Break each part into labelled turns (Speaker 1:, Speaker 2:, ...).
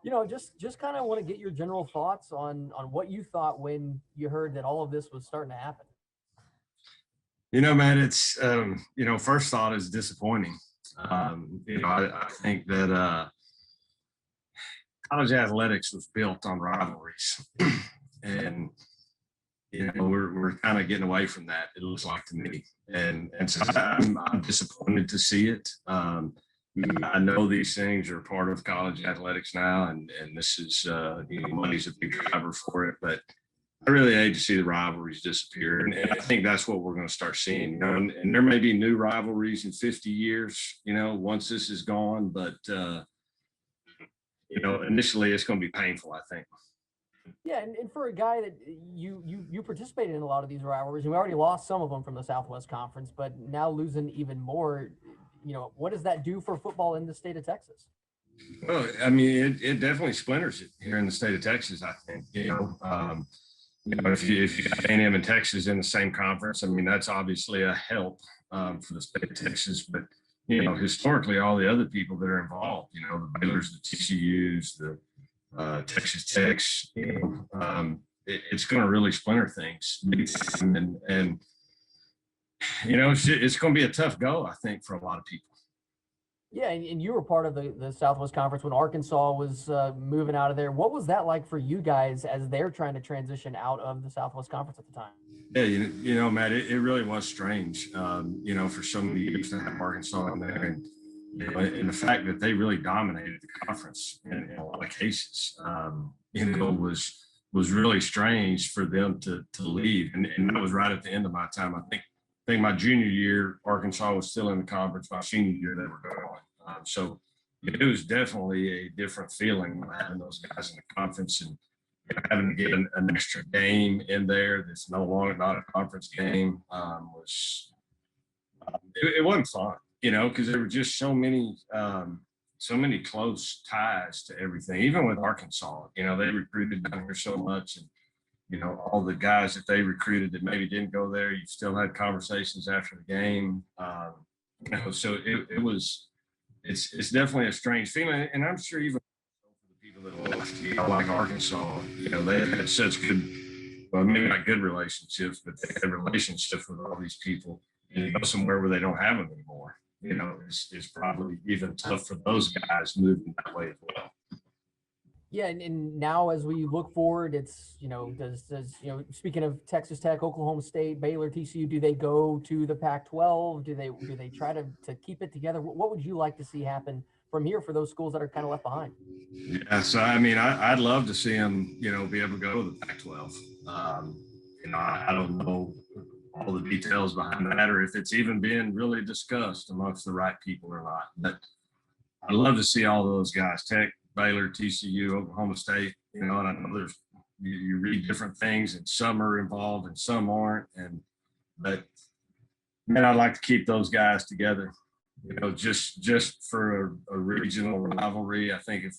Speaker 1: Just kind of want to get your general thoughts on what you thought when you heard that all of this was starting to happen.
Speaker 2: Man, it's first thought is disappointing. I think that college athletics was built on rivalries, and we're kind of getting away from that. It looks like to me, and so I'm disappointed to see it. I know these things are part of college athletics now, and this is money's a big driver for it, but I really hate to see the rivalries disappear, and I think that's what we're going to start seeing. And there may be new rivalries in 50 years, once this is gone, but initially it's going to be painful, I think.
Speaker 1: Yeah, and for a guy that you participated in a lot of these rivalries, and we already lost some of them from the Southwest Conference, but now losing even more, what does that do for football in the state of Texas?
Speaker 2: Well, I mean, it definitely splinters it here in the state of Texas, I think. If you got A&M and Texas in the same conference, I mean, that's obviously a help for the state of Texas. But historically, all the other people that are involved, the Baylors, the TCUs, the Texas Techs, it's going to really splinter things, and it's going to be a tough go, I think, for a lot of people.
Speaker 1: Yeah, and you were part of the Southwest Conference when Arkansas was moving out of there. What was that like for you guys as they're trying to transition out of the Southwest Conference at the time?
Speaker 2: Yeah, Matt, it really was strange, for so many years to have Arkansas in there. And the fact that they really dominated the conference in a lot of cases, was really strange for them to leave. And that was right at the end of my time. I think my junior year, Arkansas was still in the conference. My senior year, they were going. So it was definitely a different feeling having those guys in the conference and having to get an extra game in there that's no longer not a conference game it wasn't fun, because there were just so many close ties to everything. Even with Arkansas, they recruited down here so much, and all the guys that they recruited that maybe didn't go there, you still had conversations after the game. So it's definitely a strange feeling, and I'm sure even for the people that left, like Arkansas, they had such good, well, maybe not good relationships, but they had relationships with all these people, and you go somewhere where they don't have them anymore. It's probably even tough for those guys moving that way as well.
Speaker 1: Yeah, and now as we look forward, it's does speaking of Texas Tech, Oklahoma State, Baylor, TCU, do they go to the Pac-12? Do they try to keep it together? What would you like to see happen from here for those schools that are kind of left behind?
Speaker 2: Yeah, so I mean, I'd love to see them, be able to go to the Pac-12. I don't know all the details behind that, or if it's even being really discussed amongst the right people or not. But I'd love to see all those guys, Tech, Baylor, TCU, Oklahoma State, and I know there's you read different things, and some are involved and some aren't. But man, I'd like to keep those guys together. Just for a regional rivalry. I think if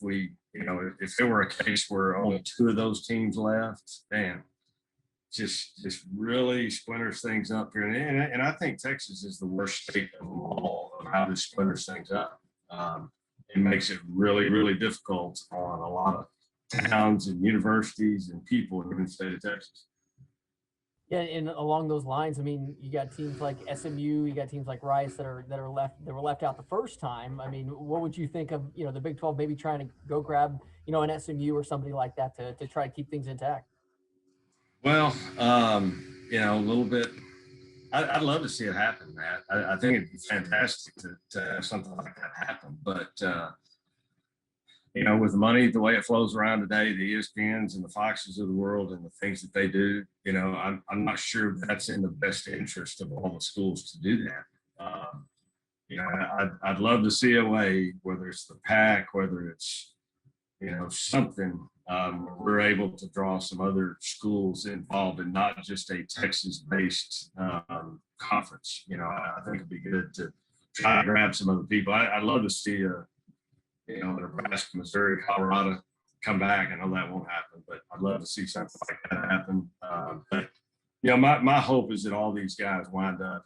Speaker 2: there were a case where only two of those teams left, man, just really splinters things up here. And I think Texas is the worst state of them all of how this splinters things up. It makes it really, really difficult on a lot of towns and universities and people in the state of Texas.
Speaker 1: Yeah, and along those lines, I mean, you got teams like SMU, you got teams like Rice that were left out the first time. I mean, what would you think of the Big 12 maybe trying to go grab an SMU or somebody like that to try to keep things intact?
Speaker 2: Well, a little bit. I'd love to see it happen, Matt. I think it'd be fantastic to have something like that happen. But with money the way it flows around today, the ESPNs and the Foxes of the world and the things that they do, I'm not sure that's in the best interest of all the schools to do that. I'd love to see a way, whether it's the PAC, whether it's something we're able to draw some other schools involved and not just a Texas-based conference. I think it'd be good to try to grab some other people. I'd love to see Nebraska, Missouri, Colorado come back. I know that won't happen, but I'd love to see something like that happen. But my hope is that all these guys wind up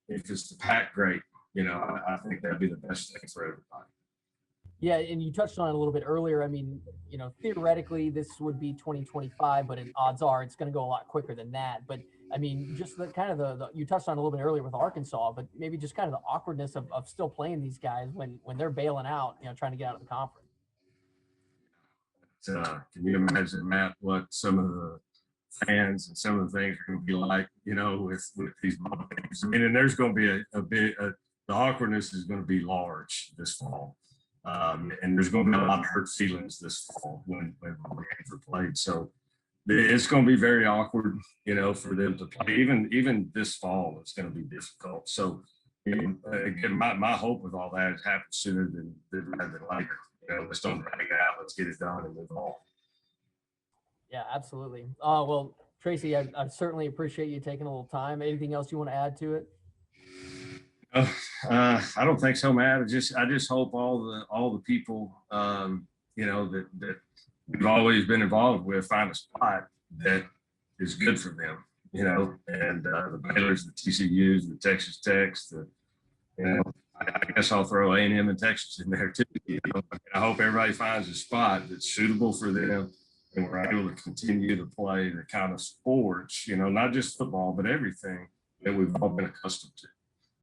Speaker 2: if it's the PAC, great. I think that'd be the best thing for everybody.
Speaker 1: Yeah, and you touched on it a little bit earlier. I mean, theoretically, this would be 2025, but odds are it's going to go a lot quicker than that. But I mean, just the kind of you touched on a little bit earlier with Arkansas, but maybe just kind of the awkwardness of still playing these guys when they're bailing out, trying to get out of the conference.
Speaker 2: Can you imagine, Matt, what some of the fans and some of the things are going to be like, with these ball games? I mean, and there's going to be the awkwardness is going to be large this fall. And there's going to be a lot of hurt feelings this fall when all the games are played. So it's going to be very awkward, for them to play. Even this fall, it's going to be difficult. So, again, my hope with all that is happen sooner rather than later. Let's don't drag it out. Let's get it done and move on.
Speaker 1: Yeah, absolutely. Well, Tracy, I certainly appreciate you taking a little time. Anything else you want to add to it?
Speaker 2: I don't think so, Matt. I just hope all the people, that we've always been involved with find a spot that is good for them, and the Baylors, the TCUs, the Texas Techs, I guess I'll throw A&M and Texas in there too. I hope everybody finds a spot that's suitable for them, and we're able to continue to play the kind of sports, not just football, but everything that we've all been accustomed to.